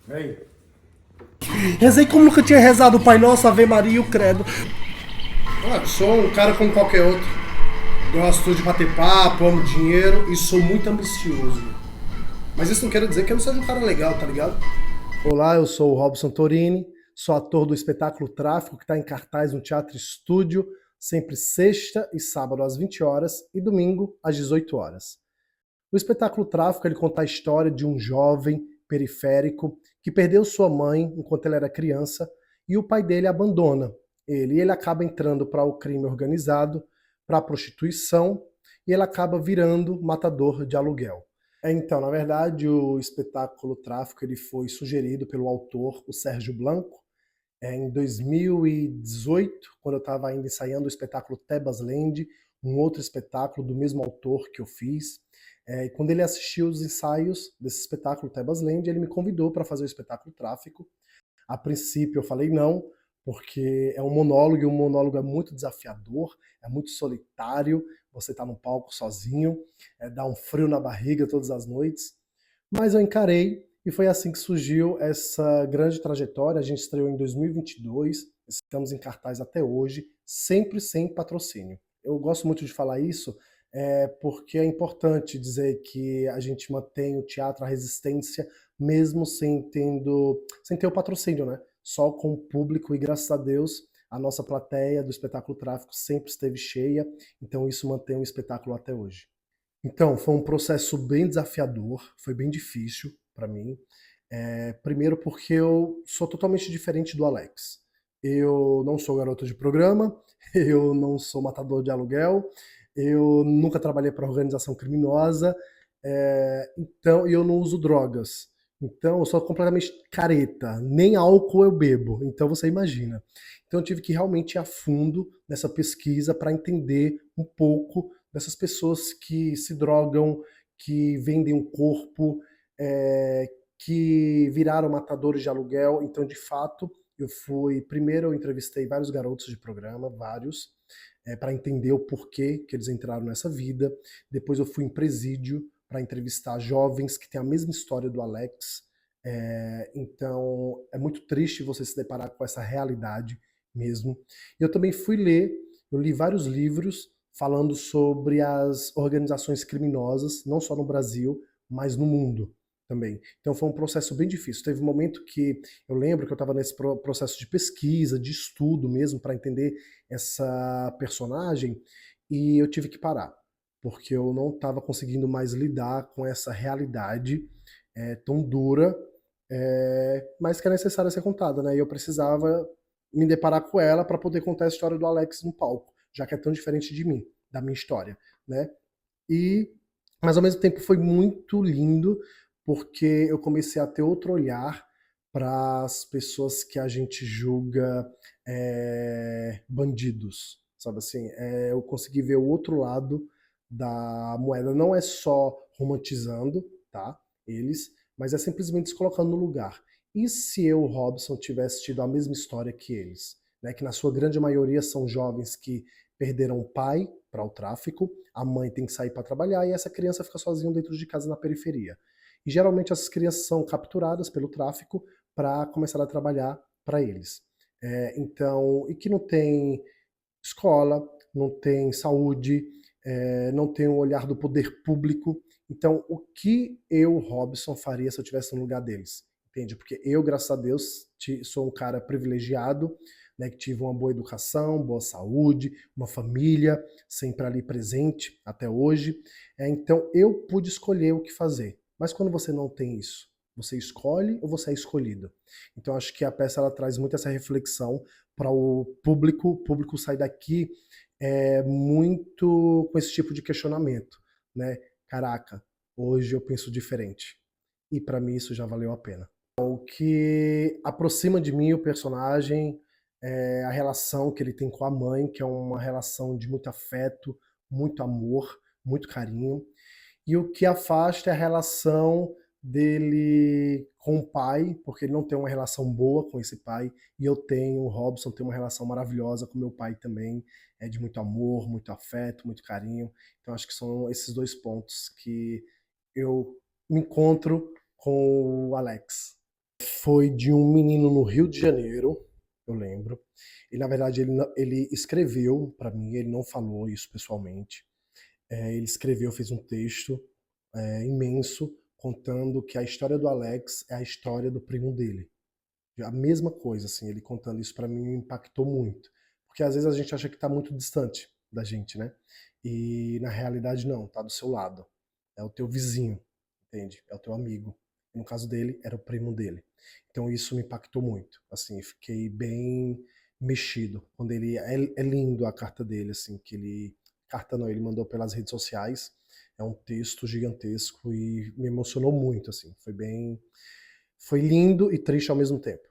Ei. Rezei como nunca tinha rezado o Pai Nosso, Ave Maria e o Credo. Sou um cara como qualquer outro. Gosto de bater papo, amo dinheiro e sou muito ambicioso. Mas isso não quer dizer que eu não seja um cara legal, tá ligado? Olá, eu sou o Robson Torini, sou ator do espetáculo Tráfico, que está em cartaz no Teatro Estúdio, sempre sexta e sábado às 20 horas e domingo às 18 horas. O espetáculo Tráfico ele conta a história de um jovem periférico que perdeu sua mãe enquanto ele era criança e o pai dele abandona ele. E ele acaba entrando para o crime organizado, para a prostituição e ele acaba virando matador de aluguel. Então, na verdade, o espetáculo Tráfico ele foi sugerido pelo autor, o Sérgio Blanco, em 2018, quando eu estava ainda ensaiando o espetáculo Tebas Land, um outro espetáculo do mesmo autor que eu fiz. E quando ele assistiu os ensaios desse espetáculo Tebas Land, ele me convidou para fazer o espetáculo Tráfico. A princípio eu falei não, porque é um monólogo e um monólogo é muito desafiador, é muito solitário, você está no palco sozinho, dá um frio na barriga todas as noites. Mas eu encarei e foi assim que surgiu essa grande trajetória. A gente estreou em 2022, estamos em cartaz até hoje, sempre sem patrocínio. Eu gosto muito de falar isso, porque é importante dizer que a gente mantém o teatro, a resistência, mesmo sem ter o patrocínio, né? Só com o público e graças a Deus a nossa plateia do espetáculo Tráfico sempre esteve cheia, então isso mantém o espetáculo até hoje. Então, foi um processo bem desafiador, foi bem difícil para mim. Primeiro porque eu sou totalmente diferente do Alex. Eu não sou garoto de programa, eu não sou matador de aluguel, eu nunca trabalhei para organização criminosa, então eu não uso drogas. Então eu sou completamente careta, nem álcool eu bebo, então você imagina. Então eu tive que realmente ir a fundo nessa pesquisa para entender um pouco dessas pessoas que se drogam, que vendem um corpo, que viraram matadores de aluguel. Então, de fato, primeiro eu entrevistei vários garotos de programa, vários, para entender o porquê que eles entraram nessa vida. Depois eu fui em presídio para entrevistar jovens que têm a mesma história do Alex. Então, é muito triste você se deparar com essa realidade mesmo. Eu também eu li vários livros falando sobre as organizações criminosas, não só no Brasil, mas no mundo também. Então foi um processo bem difícil. Teve um momento que eu lembro que eu estava nesse processo de pesquisa, de estudo mesmo, para entender essa personagem, e eu tive que parar, porque eu não estava conseguindo mais lidar com essa realidade tão dura, mas que é necessária ser contada, né? E eu precisava me deparar com ela para poder contar a história do Alex no palco, já que é tão diferente de mim, da minha história, né? E, mas ao mesmo tempo foi muito lindo, porque eu comecei a ter outro olhar para as pessoas que a gente julga bandidos, sabe assim? Eu consegui ver o outro lado da moeda. Não é só romantizando, tá? Eles, mas é simplesmente se colocando no lugar. E se eu, Robson, tivesse tido a mesma história que eles? Né, que na sua grande maioria são jovens que perderam o pai para o tráfico, a mãe tem que sair para trabalhar e essa criança fica sozinha dentro de casa na periferia. E geralmente essas crianças são capturadas pelo tráfico para começar a trabalhar para eles. Então, e que não tem escola, não tem saúde, não tem o olhar do poder público. Então, o que eu, Robson, faria se eu estivesse no lugar deles? Entende? Porque eu, graças a Deus, sou um cara privilegiado, né, que tive uma boa educação, boa saúde, uma família sempre ali presente até hoje. Então, eu pude escolher o que fazer. Mas quando você não tem isso, você escolhe ou você é escolhido? Então, acho que a peça ela traz muito essa reflexão para o público sair daqui muito com esse tipo de questionamento, né? Caraca, hoje eu penso diferente. E para mim isso já valeu a pena. O que aproxima de mim o personagem é a relação que ele tem com a mãe, que é uma relação de muito afeto, muito amor, muito carinho. E o que afasta é a relação dele com o pai, porque ele não tem uma relação boa com esse pai, e eu tenho, o Robson tem uma relação maravilhosa com meu pai também, é de muito amor, muito afeto, muito carinho. Então acho que são esses dois pontos que eu me encontro com o Alex. Foi de um menino no Rio de Janeiro, eu lembro. E na verdade ele escreveu para mim, ele não falou isso pessoalmente. Ele escreveu, fez um texto imenso contando que a história do Alex é a história do primo dele. A mesma coisa, assim, ele contando isso pra mim me impactou muito. Porque às vezes a gente acha que tá muito distante da gente, né? E na realidade não, tá do seu lado. É o teu vizinho, entende? É o teu amigo. No caso dele, era o primo dele. Então isso me impactou muito. Assim, fiquei bem mexido. Quando ele. É lindo a carta dele, assim, que ele. Carta não, ele mandou pelas redes sociais. É um texto gigantesco e me emocionou muito, assim. Foi bem. Foi lindo e triste ao mesmo tempo.